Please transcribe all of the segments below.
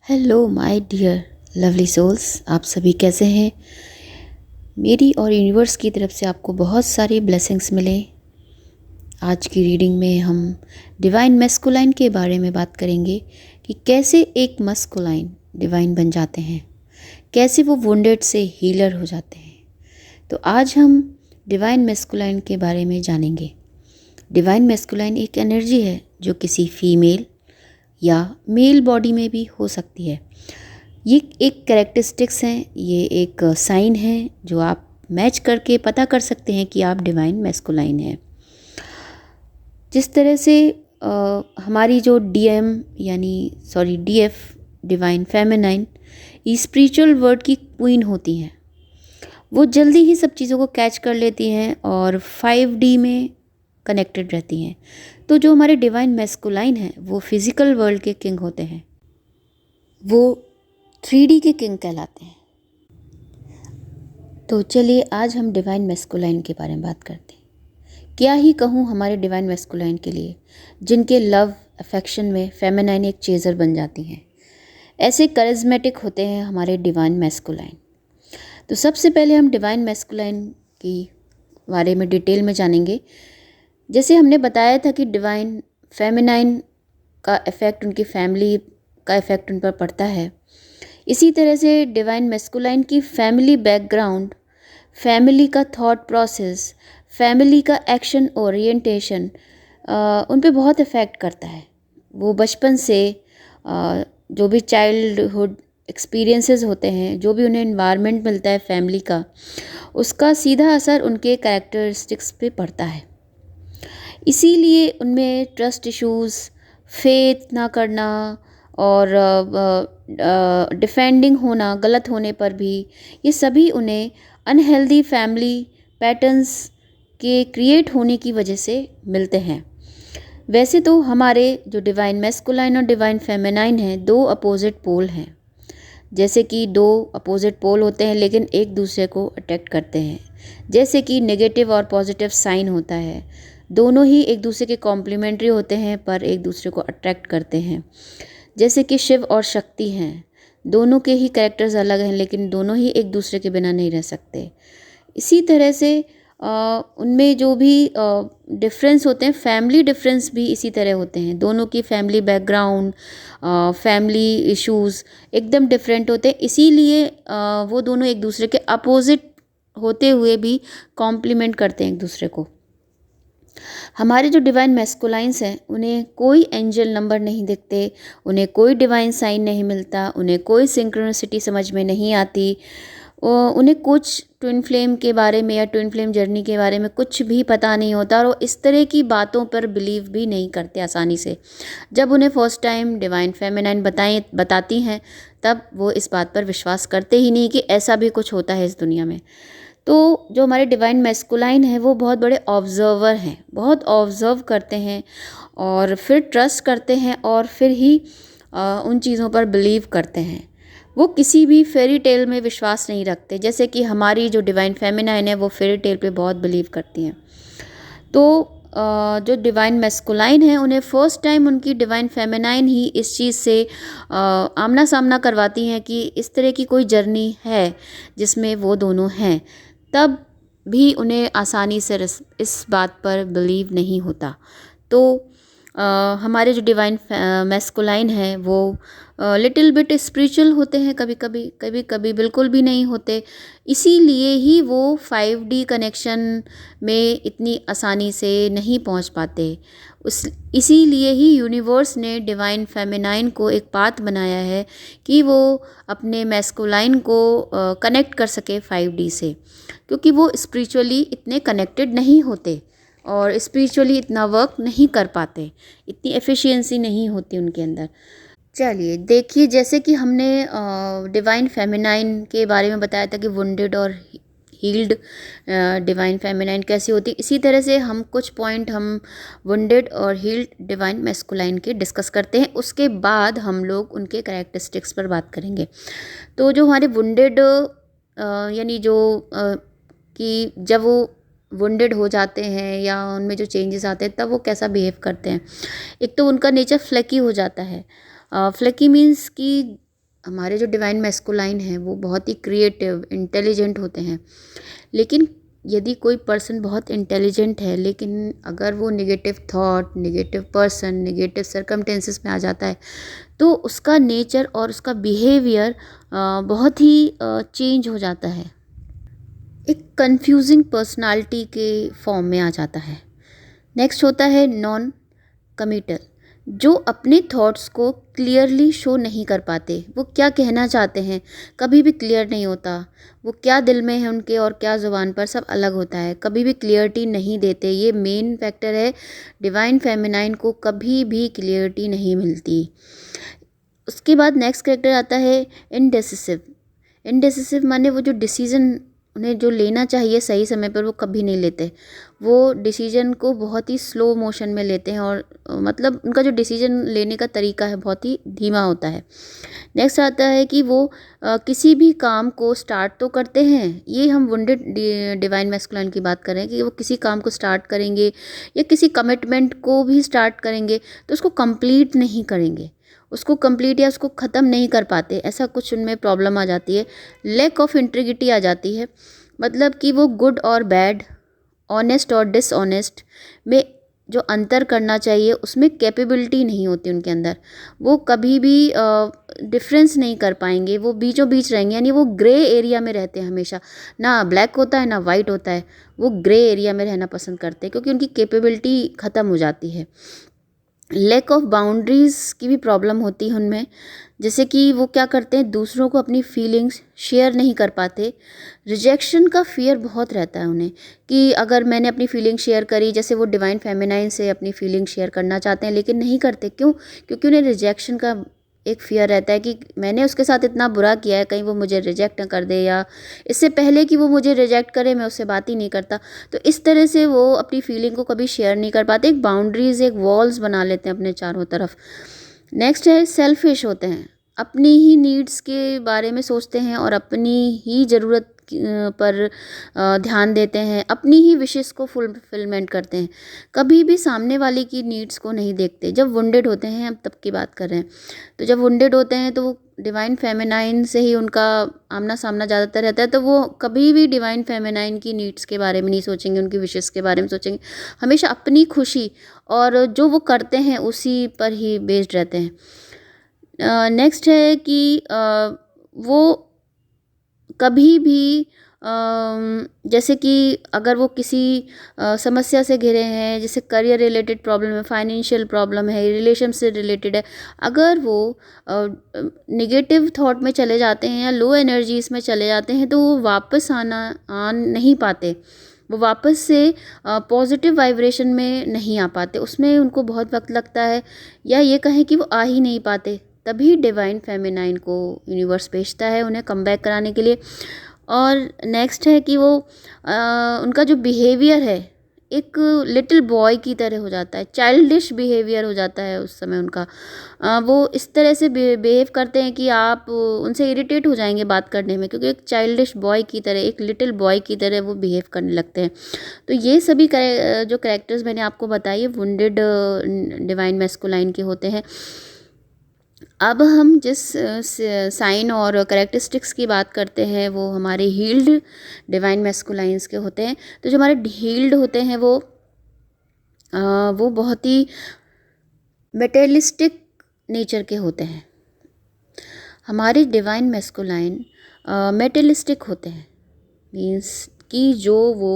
Hello my dear lovely souls, आप सभी कैसे हैं। मेरी और यूनिवर्स की तरफ से आपको बहुत सारी ब्लेसिंग्स मिले। आज की रीडिंग में हम डिवाइन मैस्कुलाइन के बारे में बात करेंगे कि कैसे एक मस्कुलाइन डिवाइन बन जाते हैं, कैसे वो वुंडेड से हीलर हो जाते हैं। तो आज हम डिवाइन मैस्कुलाइन के बारे में जानेंगे। डिवाइन मैस्कुलाइन एक एनर्जी है जो किसी फीमेल या मेल बॉडी में भी हो सकती है। ये एक कैरेक्टरिस्टिक्स हैं, ये एक साइन है जो आप मैच करके पता कर सकते हैं कि आप डिवाइन मैस्कुलाइन हैं। जिस तरह से हमारी जो डीएफ डिवाइन फेमिनाइन ये स्पिरिचुअल वर्ड की क्वीन होती हैं, वो जल्दी ही सब चीज़ों को कैच कर लेती हैं और 5D में कनेक्टेड रहती हैं। तो जो हमारे डिवाइन मैस्कुलाइन हैं वो फिज़िकल वर्ल्ड के किंग होते हैं, वो 3D के किंग कहलाते हैं। तो चलिए आज हम डिवाइन मैस्कुलाइन के बारे में बात करते हैं। क्या ही कहूँ हमारे डिवाइन मैस्कुलाइन के लिए, जिनके लव अफेक्शन में फेमिनाइन एक चेज़र बन जाती हैं। ऐसे करिज्मेटिक होते हैं हमारे डिवाइन मैस्कुलाइन। तो सबसे पहले हम डिवाइन मैस्कुलाइन की बारे में डिटेल में जानेंगे। जैसे हमने बताया था कि डिवाइन फेमिनाइन का इफ़ेक्ट उनकी फैमिली का इफ़ेक्ट उन पर पड़ता है, इसी तरह से डिवाइन मैस्कुलाइन की फैमिली बैकग्राउंड, फैमिली का थॉट प्रोसेस, फैमिली का एक्शन ओरिएंटेशन उन पे बहुत इफ़ेक्ट करता है। वो बचपन से जो भी चाइल्डहुड एक्सपीरियंसेस होते हैं, जो भी उन्हें इन्वायरमेंट मिलता है फैमिली का, उसका सीधा असर उनके कैरेक्टरिस्टिक्स पे पड़ता है। इसीलिए उनमें ट्रस्ट इश्यूज़, फेथ ना करना और डिफेंडिंग होना गलत होने पर भी, ये सभी उन्हें अनहेल्दी फैमिली पैटर्न्स के क्रिएट होने की वजह से मिलते हैं। वैसे तो हमारे जो डिवाइन मैस्कुलाइन और डिवाइन फेमिनाइन हैं, दो अपोजिट पोल हैं। जैसे कि दो अपोजिट पोल होते हैं लेकिन एक दूसरे को अट्रैक्ट करते हैं। जैसे कि नेगेटिव और पॉजिटिव साइन होता है, दोनों ही एक दूसरे के कॉम्प्लीमेंट्री होते हैं पर एक दूसरे को अट्रैक्ट करते हैं। जैसे कि शिव और शक्ति हैं, दोनों के ही कैरेक्टर्स अलग हैं लेकिन दोनों ही एक दूसरे के बिना नहीं रह सकते। इसी तरह से उनमें जो भी डिफरेंस होते हैं, फैमिली डिफरेंस भी इसी तरह होते हैं। दोनों की फैमिली बैकग्राउंड, फैमिली इश्यूज़ एकदम डिफरेंट होते हैं। इसीलिए वो दोनों एक दूसरे के अपोजिट होते हुए भी कॉम्प्लीमेंट करते हैं एक दूसरे को। हमारे जो डिवाइन मैस्कुलाइंस हैं, उन्हें कोई एंजल नंबर नहीं दिखते, उन्हें कोई डिवाइन साइन नहीं मिलता, उन्हें कोई सिंक्रोनिसिटी समझ में नहीं आती, उन्हें कुछ ट्विन फ्लेम के बारे में या ट्विन फ्लेम जर्नी के बारे में कुछ भी पता नहीं होता और वो इस तरह की बातों पर बिलीव भी नहीं करते आसानी से। जब उन्हें फर्स्ट टाइम डिवाइन फेमिनाइन बताती हैं, तब वो इस बात पर विश्वास करते ही नहीं कि ऐसा भी कुछ होता है इस दुनिया में। तो जो हमारे डिवाइन मैस्कुलाइन है वो बहुत बड़े ऑब्जर्वर हैं, बहुत ऑब्जर्व करते हैं और फिर ट्रस्ट करते हैं और फिर ही उन चीज़ों पर बिलीव करते हैं। वो किसी भी फेरी टेल में विश्वास नहीं रखते, जैसे कि हमारी जो डिवाइन फेमिनाइन है वो फेरी टेल पे बहुत बिलीव करती हैं। तो जो डिवाइन मैस्कुलाइन है, उन्हें फर्स्ट टाइम उनकी डिवाइन फेमिनाइन ही इस चीज़ से आमना सामना करवाती हैं कि इस तरह की कोई जर्नी है जिसमें वो दोनों हैं, तब भी उन्हें आसानी से इस बात पर बिलीव नहीं होता। तो हमारे जो डिवाइन मैस्कुलाइन है वो लिटिल बिट स्पिरिचुअल होते हैं, कभी कभी बिल्कुल भी नहीं होते। इसीलिए ही वो 5D कनेक्शन में इतनी आसानी से नहीं पहुंच पाते। इसीलिए ही यूनिवर्स ने डिवाइन फेमिनाइन को एक पाथ बनाया है कि वो अपने मैस्कुलाइन को कनेक्ट कर सके 5D से, क्योंकि वो स्पिरिचुअली इतने कनेक्टेड नहीं होते और स्पिरिचुअली इतना वर्क नहीं कर पाते, इतनी एफिशिएंसी नहीं होती उनके अंदर। चलिए देखिए, जैसे कि हमने डिवाइन फेमिनाइन के बारे में बताया था कि वुंडेड और हील्ड डिवाइन फेमिनाइन कैसी होती, इसी तरह से हम कुछ पॉइंट हम वुंडेड और हील्ड डिवाइन मैस्कुलाइन के डिस्कस करते हैं। उसके बाद हम लोग उनके कैरेक्टरिस्टिक्स पर बात करेंगे। तो जो हमारे वुंडेड यानी जो कि जब वो वुंडेड हो जाते हैं या उनमें जो चेंजेस आते हैं तब वो कैसा बिहेव करते हैं। एक तो उनका नेचर फ्लैकी हो जाता है। फ्लैकी मीन्स कि हमारे जो डिवाइन मैस्कुलाइन हैं वो बहुत ही क्रिएटिव, इंटेलिजेंट होते हैं। लेकिन यदि कोई पर्सन बहुत इंटेलिजेंट है लेकिन अगर वो negative thought, negative person, negative circumstances में आ जाता है तो उसका नेचर और उसका बिहेवियर बहुत ही चेंज हो जाता है, एक कंफ्यूजिंग पर्सनालिटी के फॉर्म में आ जाता है। नेक्स्ट होता है नॉन कमिटल, जो अपने थॉट्स को क्लियरली शो नहीं कर पाते। वो क्या कहना चाहते हैं कभी भी क्लियर नहीं होता, वो क्या दिल में है उनके और क्या ज़ुबान पर सब अलग होता है, कभी भी क्लियरिटी नहीं देते। ये मेन फैक्टर है, डिवाइन फेमिनाइन को कभी भी क्लियरिटी नहीं मिलती। उसके बाद नेक्स्ट कैरेक्टर आता है इनडेसिसिव। इनडेसिसिव माने वो जो डिसीज़न उन्हें जो लेना चाहिए सही समय पर वो कभी नहीं लेते। वो डिसीजन को बहुत ही स्लो मोशन में लेते हैं और मतलब उनका जो डिसीजन लेने का तरीका है बहुत ही धीमा होता है। नेक्स्ट आता है कि वो किसी भी काम को स्टार्ट तो करते हैं, ये हम वुंडेड डिवाइन मैस्कुलाइन की बात कर रहे हैं कि वो किसी काम को स्टार्ट करेंगे या किसी कमिटमेंट को भी स्टार्ट करेंगे तो उसको कंप्लीट नहीं करेंगे, उसको कंप्लीट या उसको ख़त्म नहीं कर पाते। ऐसा कुछ उनमें प्रॉब्लम आ जाती है, लैक ऑफ इंटीग्रिटी आ जाती है। मतलब कि वो गुड और बैड, ऑनेस्ट और डिसऑनेस्ट में जो अंतर करना चाहिए उसमें कैपेबिलिटी नहीं होती उनके अंदर। वो कभी भी डिफरेंस नहीं कर पाएंगे, वो बीचों बीच रहेंगे, यानी वो ग्रे एरिया में रहते हैं हमेशा। ना ब्लैक होता है ना वाइट होता है, वो ग्रे एरिया में रहना पसंद करते हैं क्योंकि उनकी कैपेबिलिटी ख़त्म हो जाती है। लैक ऑफ बाउंड्रीज़ की भी प्रॉब्लम होती है उनमें, जैसे कि वो क्या करते हैं दूसरों को अपनी फीलिंग्स शेयर नहीं कर पाते। रिजेक्शन का फियर बहुत रहता है उन्हें कि अगर मैंने अपनी फीलिंग शेयर करी, जैसे वो डिवाइन फेमिनाइन से अपनी फीलिंग शेयर करना चाहते हैं लेकिन नहीं करते। क्यों? क्योंकि उन्हें रिजेक्शन का एक फियर रहता है कि मैंने उसके साथ इतना बुरा किया है, कहीं वो मुझे रिजेक्ट न कर दे या इससे पहले कि वो मुझे रिजेक्ट करे मैं उससे बात ही नहीं करता। तो इस तरह से वो अपनी फीलिंग को कभी शेयर नहीं कर पाते, एक बाउंड्रीज़, एक वॉल्स बना लेते हैं अपने चारों तरफ। नेक्स्ट है सेल्फिश होते हैं, अपनी ही नीड्स के बारे में सोचते हैं और अपनी ही ज़रूरत पर ध्यान देते हैं, अपनी ही विशेष को फुलफिलमेंट करते हैं, कभी भी सामने वाले की नीड्स को नहीं देखते। जब वुंडेड होते हैं, हम तब की बात कर रहे हैं, तो जब वुंडेड होते हैं तो वो डिवाइन फेमिनाइन से ही उनका आमना सामना ज़्यादातर रहता है। तो वो कभी भी डिवाइन फेमिनाइन की नीड्स के बारे में नहीं सोचेंगे, उनकी विशेष के बारे में सोचेंगे, हमेशा अपनी खुशी और जो वो करते हैं उसी पर ही बेस्ड रहते हैं। नेक्स्ट है कि वो कभी भी जैसे कि अगर वो किसी समस्या से घिरे हैं, जैसे करियर रिलेटेड प्रॉब्लम है, फाइनेंशियल प्रॉब्लम है, रिलेशन से रिलेटेड है, अगर वो नेगेटिव थॉट में चले जाते हैं या लो एनर्जीज में चले जाते हैं तो वो वापस आ नहीं पाते, वो वापस से पॉजिटिव वाइब्रेशन में नहीं आ पाते, उसमें उनको बहुत वक्त लगता है या ये कहें कि वो आ ही नहीं पाते। तभी डिवाइन फेमिनाइन को यूनिवर्स भेजता है उन्हें कम बैक कराने के लिए। और नेक्स्ट है कि वो उनका जो बिहेवियर है एक लिटिल बॉय की तरह हो जाता है, चाइल्डिश बिहेवियर हो जाता है उस समय उनका। वो इस तरह से बिहेव करते हैं कि आप उनसे इरिटेट हो जाएंगे बात करने में, क्योंकि एक चाइल्डिश बॉय की तरह, एक लिटिल बॉय की तरह वो बिहेव करने लगते हैं। तो ये सभी जो कैरेक्टर्स मैंने आपको बताई है वुंडेड डिवाइन मैस्कुलाइन के होते हैं। अब हम जिस साइन और करेक्टरिस्टिक्स की बात करते हैं वो हमारे हील्ड डिवाइन मैस्कुलाइंस के होते हैं। तो जो हमारे हील्ड होते हैं वो बहुत ही मेटेरियलिस्टिक नेचर के होते हैं। हमारे डिवाइन मैस्कुलाइन मेटेरियलिस्टिक होते हैं, मीन्स कि जो वो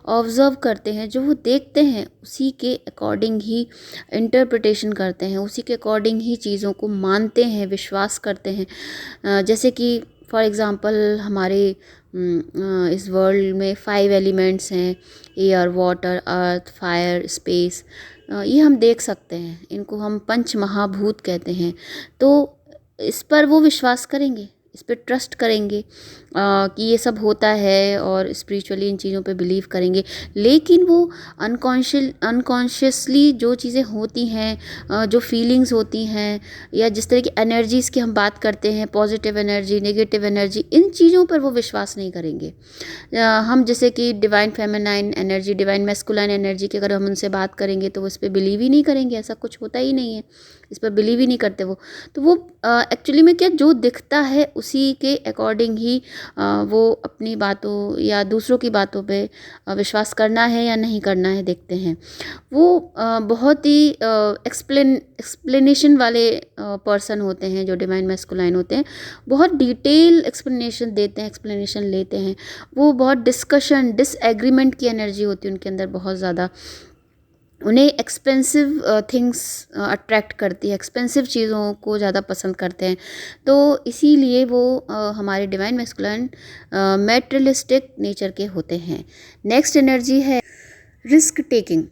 ऑब्ज़र्व करते हैं, जो वो देखते हैं, उसी के अकॉर्डिंग ही इंटरप्रिटेशन करते हैं, उसी के अकॉर्डिंग ही चीज़ों को मानते हैं, विश्वास करते हैं। जैसे कि फॉर एग्ज़ाम्पल हमारे इस वर्ल्ड में 5 एलिमेंट्स हैं, एयर, वाटर, अर्थ, फायर, स्पेस। ये हम देख सकते हैं, इनको हम पंच महाभूत कहते हैं। तो इस पर वो विश्वास करेंगे, इस पर ट्रस्ट करेंगे कि ये सब होता है और स्पिरिचुअली इन चीज़ों पे बिलीव करेंगे। लेकिन वो अनकॉन्शियसली जो चीज़ें होती हैं, जो फीलिंग्स होती हैं या जिस तरह की एनर्जीज़ की हम बात करते हैं, पॉजिटिव एनर्जी, नेगेटिव एनर्जी, इन चीज़ों पर वो विश्वास नहीं करेंगे। हम जैसे कि divine feminine energy, divine masculine energy की अगर हम उनसे बात करेंगे तो वो इस पर बिलीव ही नहीं करेंगे, ऐसा कुछ होता ही नहीं है। इस पर बिलीव ही नहीं करते वो। तो वो एक्चुअली में क्या, जो दिखता है उसी के अकॉर्डिंग ही वो अपनी बातों या दूसरों की बातों पे विश्वास करना है या नहीं करना है देखते हैं। वो बहुत ही एक्सप्लेनेशन वाले पर्सन होते हैं जो डिवाइन मैस्कुलाइन होते हैं। बहुत डिटेल एक्सप्लेनेशन देते हैं, एक्सप्लेनेशन लेते हैं। वो बहुत डिस्कशन, डिसएग्रीमेंट की एनर्जी होती है उनके अंदर बहुत ज़्यादा। उन्हें एक्सपेंसिव थिंग्स अट्रैक्ट करती है, एक्सपेंसिव चीज़ों को ज़्यादा पसंद करते हैं। तो इसीलिए वो हमारे डिवाइन मैस्कुलाइन मैटेरियलिस्टिक नेचर के होते हैं। नेक्स्ट एनर्जी है रिस्क टेकिंग।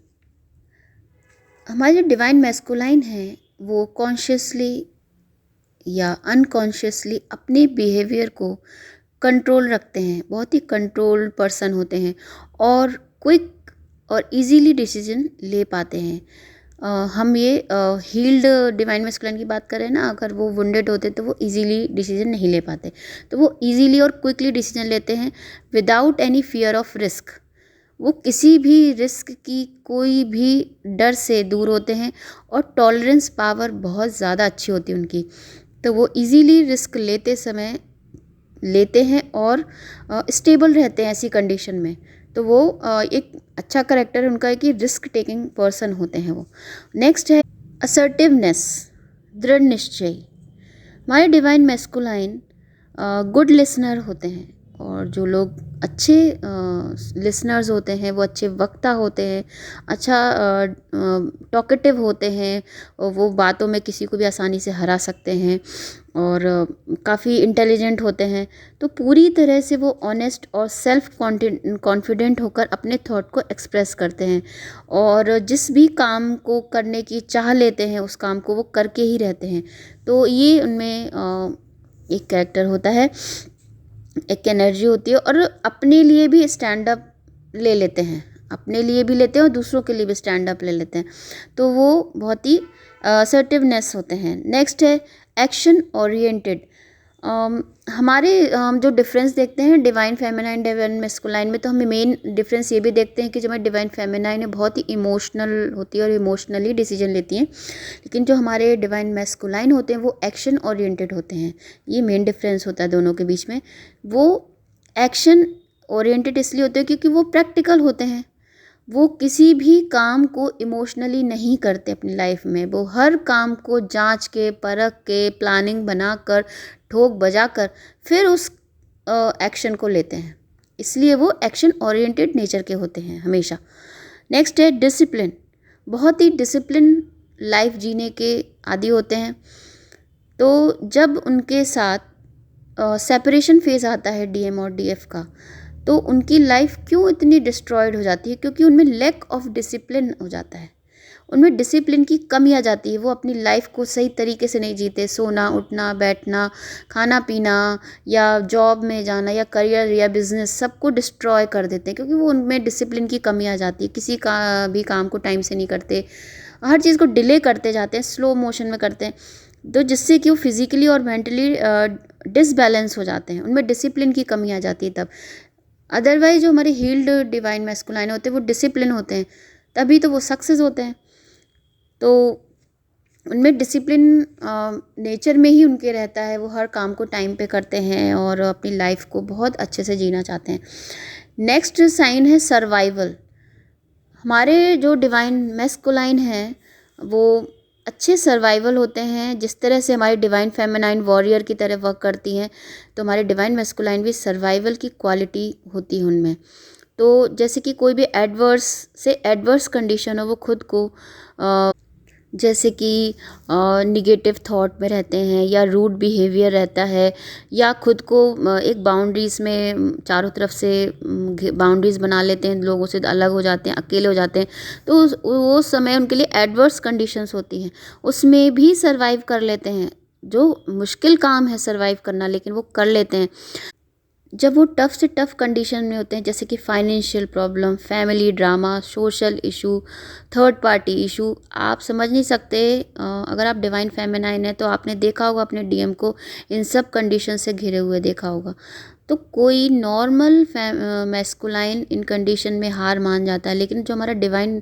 हमारे जो डिवाइन मैस्कुलाइन है वो कॉन्शियसली या अनकॉन्शियसली अपने बिहेवियर को कंट्रोल रखते हैं, बहुत ही कंट्रोल्ड पर्सन होते हैं और क्विक और इजीली डिसीजन ले पाते हैं। हम ये हील्ड डिवाइन मैस्कुलाइन की बात करें ना, अगर वो वुंडेड होते तो वो इजीली डिसीजन नहीं ले पाते, तो वो इजीली और क्विकली डिसीजन लेते हैं without any fear of risk. वो किसी भी रिस्क की कोई भी डर से दूर होते हैं और टॉलरेंस पावर बहुत ज़्यादा अच्छी होती है उनकी। तो वो इजीली रिस्क लेते समय लेते हैं और स्टेबल रहते हैं ऐसी कंडीशन में। तो वो एक अच्छा करेक्टर है उनका है कि रिस्क टेकिंग पर्सन होते हैं वो। नेक्स्ट है असर्टिवनेस, दृढ़ निश्चय। हमारे डिवाइन मैस्कुलाइन गुड लिसनर होते हैं और जो लोग अच्छे लिसनर्स होते हैं वो अच्छे वक्ता होते हैं, अच्छा टॉकेटिव होते हैं, और वो बातों में किसी को भी आसानी से हरा सकते हैं और काफ़ी इंटेलिजेंट होते हैं। तो पूरी तरह से वो ऑनेस्ट और सेल्फ कॉन्फिडेंट होकर अपने थॉट को एक्सप्रेस करते हैं और जिस भी काम को करने की चाह लेते हैं उस काम को वो करके ही रहते हैं। तो ये उनमें एक कैरेक्टर होता है, एक एनर्जी होती है और अपने लिए भी स्टैंड अप ले लेते हैं, अपने लिए भी लेते हैं और दूसरों के लिए भी स्टैंड अप ले लेते हैं। तो वो बहुत ही असर्टिवनेस होते हैं। नेक्स्ट है एक्शन ओरिएंटेड। हमारे जो डिफरेंस देखते हैं डिवाइन फेमिनाइन डिवाइन मैस्कुलाइन में, तो हमें मेन डिफरेंस ये भी देखते हैं कि जो हमारी डिवाइन फेमिनाइन है बहुत ही इमोशनल होती है और इमोशनली डिसीजन लेती हैं, लेकिन जो हमारे डिवाइन मैस्कुलाइन होते हैं वो एक्शन ओरिएंटेड होते हैं। ये मेन डिफरेंस होता है दोनों के बीच में। वो एक्शन ओरिएंटेड इसलिए होते हैं क्योंकि वो प्रैक्टिकल होते हैं, वो किसी भी काम को इमोशनली नहीं करते अपनी लाइफ में। वो हर काम को जांच के, परख के, प्लानिंग बनाकर, ठोक बजा कर फिर उस एक्शन को लेते हैं, इसलिए वो एक्शन ओरिएंटेड नेचर के होते हैं हमेशा। नेक्स्ट है डिसिप्लिन। बहुत ही डिसिप्लिन लाइफ जीने के आदी होते हैं। तो जब उनके साथ सेपरेशन फेज़ आता है डीएम और डीएफ का, तो उनकी लाइफ क्यों इतनी डिस्ट्रॉयड हो जाती है, क्योंकि उनमें लैक ऑफ डिसिप्लिन हो जाता है, उनमें डिसिप्लिन की कमी आ जाती है। वो अपनी लाइफ को सही तरीके से नहीं जीते, सोना, उठना, बैठना, खाना पीना या जॉब में जाना या करियर या बिजनेस सबको डिस्ट्रॉय कर देते हैं, क्योंकि वो उनमें डिसिप्लिन की कमी आ जाती है। किसी का भी काम को टाइम से नहीं करते, हर चीज़ को डिले करते जाते हैं, स्लो मोशन में करते हैं, तो जिससे कि वो फिज़िकली और मेंटली डिसबैलेंस हो जाते हैं, उनमें डिसिप्लिन की कमी आ जाती है तब। अदरवाइज जो हमारे हील्ड डिवाइन मैस्कुलाइन होते हैं वो डिसिप्लिन होते हैं, तभी तो वो सक्सेस होते हैं। तो उनमें डिसिप्लिन नेचर में ही उनके रहता है, वो हर काम को टाइम पे करते हैं और अपनी लाइफ को बहुत अच्छे से जीना चाहते हैं। नेक्स्ट साइन है सर्वाइवल। हमारे जो डिवाइन मैस्कुलाइन हैं वो अच्छे सर्वाइवल होते हैं, जिस तरह से हमारी डिवाइन फेमिनाइन वॉरियर की तरह वर्क करती हैं, तो हमारे डिवाइन मैस्कुलाइन भी सर्वाइवल की क्वालिटी होती है उनमें। तो जैसे कि कोई भी एडवर्स कंडीशन हो, वो खुद को जैसे कि निगेटिव थॉट में रहते हैं या रूड बिहेवियर रहता है, या खुद को एक बाउंड्रीज़ में चारों तरफ से बाउंड्रीज़ बना लेते हैं, लोगों से अलग हो जाते हैं, अकेले हो जाते हैं, तो वो समय उनके लिए एडवर्स कंडीशंस होती हैं, उसमें भी सर्वाइव कर लेते हैं। जो मुश्किल काम है सर्वाइव करना, लेकिन वो कर लेते हैं। जब वो टफ़ से टफ़ कंडीशन में होते हैं, जैसे कि financial problem, family drama, social issue, third party issue, आप समझ नहीं सकते। अगर आप डिवाइन फेमिनाइन है तो आपने देखा होगा अपने डीएम को इन सब कंडीशन से घिरे हुए देखा होगा। तो कोई नॉर्मल मैस्कुलाइन इन कंडीशन में हार मान जाता है, लेकिन जो हमारा डिवाइन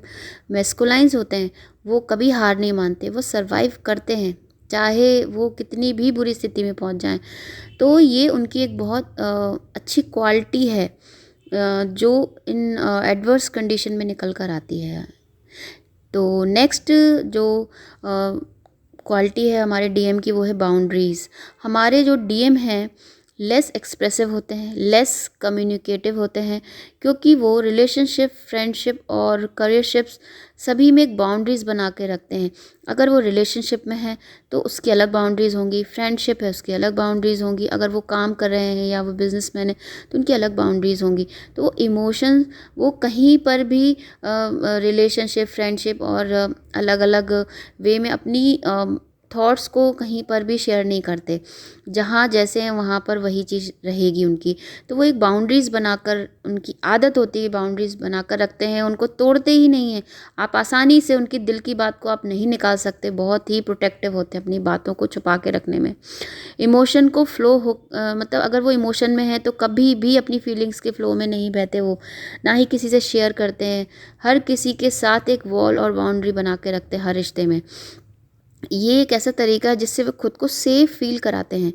मैस्कुलाइंस होते हैं वो कभी हार नहीं मानते, वो सर्वाइव करते हैं चाहे वो कितनी भी बुरी स्थिति में पहुंच जाएं। तो ये उनकी एक बहुत अच्छी क्वालिटी है जो इन एडवर्स कंडीशन में निकल कर आती है। तो नेक्स्ट जो क्वालिटी है हमारे डीएम की वो है बाउंड्रीज़। हमारे जो डीएम हैं लेस एक्सप्रेसिव होते हैं, लेस कम्युनिकेटिव होते हैं, क्योंकि वो रिलेशनशिप, फ्रेंडशिप और करियरशिप्स सभी में एक बाउंड्रीज़ बना के रखते हैं। अगर वो रिलेशनशिप में है तो उसकी अलग बाउंड्रीज़ होंगी, फ्रेंडशिप है उसकी अलग बाउंड्रीज़ होंगी, अगर वो काम कर रहे हैं या वो बिजनेसमैन है तो उनकी अलग बाउंड्रीज़ होंगी। तो वो इमोशंस वो कहीं पर भी रिलेशनशिप, फ्रेंडशिप और अलग अलग वे में अपनी थॉट्स को कहीं पर भी शेयर नहीं करते। जहाँ जैसे हैं वहाँ पर वही चीज़ रहेगी उनकी। तो वो एक बाउंड्रीज़ बनाकर, उनकी आदत होती है बाउंड्रीज़ बनाकर रखते हैं, उनको तोड़ते ही नहीं हैं। आप आसानी से उनकी दिल की बात को आप नहीं निकाल सकते, बहुत ही प्रोटेक्टिव होते हैं अपनी बातों को छुपा के रखने में। इमोशन को फ्लो हो मतलब अगर वो इमोशन में है तो कभी भी अपनी फीलिंग्स के फ्लो में नहीं बहते वो, ना ही किसी से शेयर करते हैं। हर किसी के साथ एक वॉल और बाउंड्री बना के रखते हैं हर रिश्ते में। ये एक ऐसा तरीका है जिससे वो खुद को सेफ फील कराते हैं।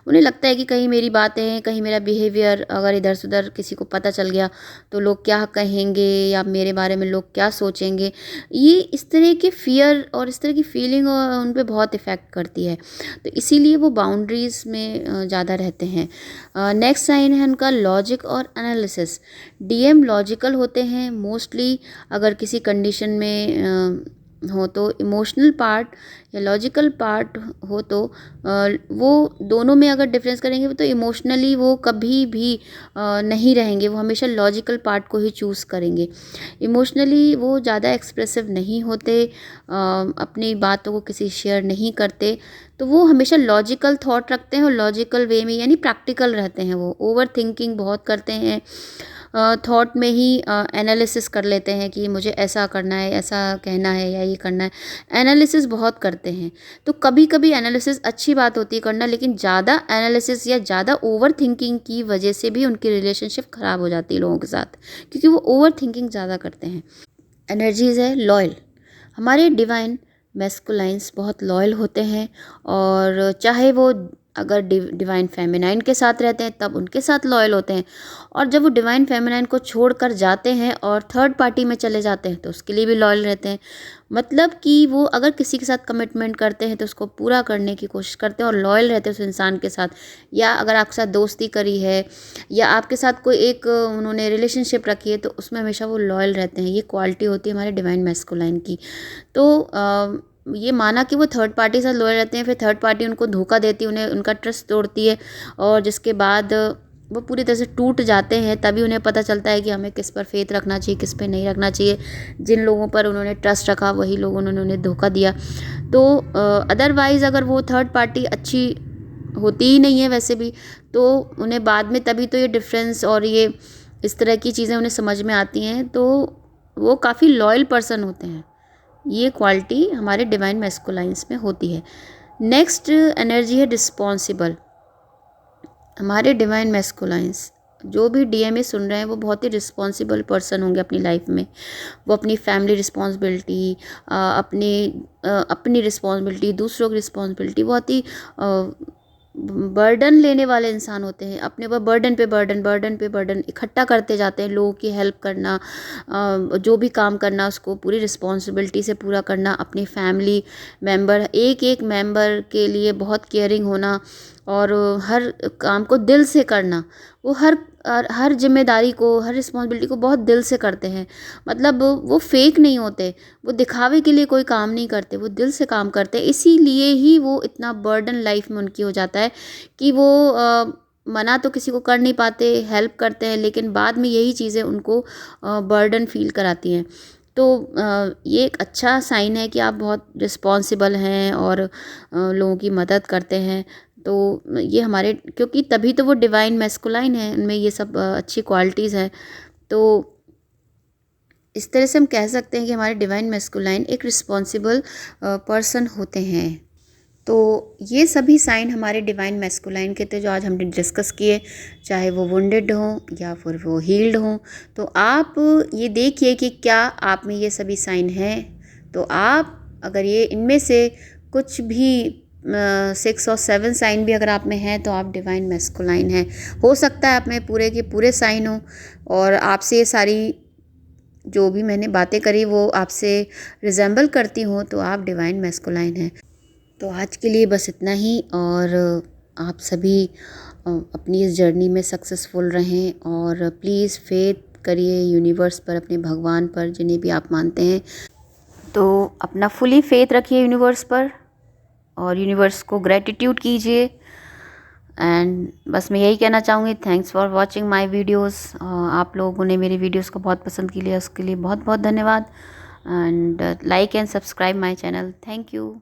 उन्हें लगता है कि कहीं मेरी बातें, कहीं मेरा बिहेवियर अगर इधर से उधर किसी को पता चल गया तो लोग क्या कहेंगे या मेरे बारे में लोग क्या सोचेंगे। ये इस तरह के फियर और इस तरह की फीलिंग उन पे बहुत इफ़ेक्ट करती है। तो इसीलिए वो बाउंड्रीज़ में ज़्यादा रहते हैं। नेक्स्ट साइन है उनका लॉजिक और एनालिसिस। डीएम लॉजिकल होते हैं मोस्टली। अगर किसी कंडीशन में हो तो इमोशनल पार्ट या लॉजिकल पार्ट हो तो वो दोनों में अगर डिफरेंस करेंगे तो इमोशनली वो कभी भी नहीं रहेंगे, वो हमेशा लॉजिकल पार्ट को ही चूज़ करेंगे। इमोशनली वो ज़्यादा एक्सप्रेसिव नहीं होते, अपनी बातों को किसी शेयर नहीं करते। तो वो हमेशा लॉजिकल थॉट रखते हैं और लॉजिकल वे में यानी प्रैक्टिकल रहते हैं। वो ओवर थिंकिंग बहुत करते हैं, थॉट में ही एनालिसिस कर लेते हैं कि मुझे ऐसा करना है, ऐसा कहना है या ये करना है। एनालिसिस बहुत करते हैं। तो कभी कभी एनालिसिस अच्छी बात होती है करना, लेकिन ज़्यादा एनालिसिस या ज़्यादा ओवर थिंकिंग की वजह से भी उनकी रिलेशनशिप ख़राब हो जाती है लोगों के साथ, क्योंकि वो ओवर थिंकिंग ज़्यादा करते हैं। एनर्जीज़ है लॉयल। हमारे डिवाइन मैस्कुलाइंस बहुत लॉयल होते हैं, और चाहे वो अगर डिवाइन फेमिनाइन के साथ रहते हैं तब उनके साथ लॉयल होते हैं, और जब वो डिवाइन फेमिनाइन को छोड़कर जाते हैं और थर्ड पार्टी में चले जाते हैं तो उसके लिए भी लॉयल रहते हैं। मतलब कि वो अगर किसी के साथ कमिटमेंट करते हैं तो उसको पूरा करने की कोशिश करते हैं और लॉयल रहते हैं उस इंसान के साथ। या अगर आपके साथ दोस्ती करी है या आपके साथ कोई एक उन्होंने रिलेशनशिप रखी है तो उसमें हमेशा वो लॉयल रहते हैं। ये क्वालिटी होती है हमारे डिवाइन मैस्कुलाइन की। तो ये माना कि वो थर्ड पार्टी के साथ लॉयल रहते हैं, फिर थर्ड पार्टी उनको धोखा देती है, उन्हें उनका ट्रस्ट तोड़ती है, और जिसके बाद वो पूरी तरह से टूट जाते हैं। तभी उन्हें पता चलता है कि हमें किस पर फेथ रखना चाहिए, किस पे नहीं रखना चाहिए। जिन लोगों पर उन्होंने ट्रस्ट रखा वही लोग उन्होंने उन्हें धोखा दिया। तो अदरवाइज़ अगर वो थर्ड पार्टी अच्छी होती ही नहीं है वैसे भी, तो उन्हें बाद में तभी तो ये डिफरेंस और ये इस तरह की चीज़ें उन्हें समझ में आती हैं। तो वो काफ़ी लॉयल पर्सन होते हैं। ये क्वालिटी हमारे डिवाइन मैस्कुलाइंस में होती है। नेक्स्ट एनर्जी है रिस्पॉन्सिबल। हमारे डिवाइन मैस्कुलाइंस जो भी डीएमए सुन रहे हैं वो बहुत ही रिस्पॉन्सिबल पर्सन होंगे अपनी लाइफ में। वो अपनी फैमिली रिस्पॉन्सिबिलिटी, अपनी रिस्पॉन्सिबिलिटी, दूसरों की रिस्पॉन्सिबिलिटी, बहुत ही बर्डन लेने वाले इंसान होते हैं। अपने ऊपर बर्डन पे बर्डन, बर्डन पे बर्डन इकट्ठा करते जाते हैं। लोगों की हेल्प करना, जो भी काम करना उसको पूरी रिस्पॉन्सिबिलिटी से पूरा करना, अपनी फैमिली मेंबर, एक एक मेंबर के लिए बहुत केयरिंग होना और हर काम को दिल से करना। वो हर जिम्मेदारी को, हर रिस्पॉन्सिबिलिटी को बहुत दिल से करते हैं। मतलब वो फेक नहीं होते, वो दिखावे के लिए कोई काम नहीं करते, वो दिल से काम करते हैं। इसीलिए ही वो इतना बर्डन लाइफ में उनकी हो जाता है कि वो मना तो किसी को कर नहीं पाते, हेल्प करते हैं, लेकिन बाद में यही चीज़ें उनको बर्डन फील कराती हैं। तो ये एक अच्छा साइन है कि आप बहुत रिस्पॉन्सिबल हैं और लोगों की मदद करते हैं। तो ये हमारे, क्योंकि तभी तो वो डिवाइन मैस्कुलाइन है, उनमें ये सब अच्छी क्वालिटीज़ हैं। तो इस तरह से हम कह सकते हैं कि हमारे डिवाइन मैस्कुलाइन एक रिस्पॉन्सिबल पर्सन होते हैं। तो ये सभी साइन हमारे डिवाइन मैस्कुलाइन के थे जो आज हमने डिस्कस किए, चाहे वो वुंडेड हों या फिर वो हील्ड हों। तो आप ये देखिए कि क्या आप में ये सभी साइन हैं। तो आप अगर ये इनमें से कुछ भी 6 और 7 साइन भी अगर आप में हैं तो आप डिवाइन मैस्कुलाइन हैं। हो सकता है आप में पूरे के पूरे साइन हों और आपसे ये सारी जो भी मैंने बातें करी वो आपसे रिजेंबल करती हों, तो आप डिवाइन मैस्कुलाइन हैं। तो आज के लिए बस इतना ही, और आप सभी अपनी इस जर्नी में सक्सेसफुल रहें और प्लीज़ फेथ करिए यूनिवर्स पर, अपने भगवान पर, जिन्हें भी आप मानते हैं। तो अपना फुली फेथ रखिए यूनिवर्स पर और यूनिवर्स को ग्रेटिट्यूड कीजिए। एंड बस मैं यही कहना चाहूँगी, thanks for watching my videos. आप लोगों ने मेरी वीडियोस को बहुत पसंद की, उसके लिए बहुत बहुत धन्यवाद। And like and subscribe my channel. Thank you.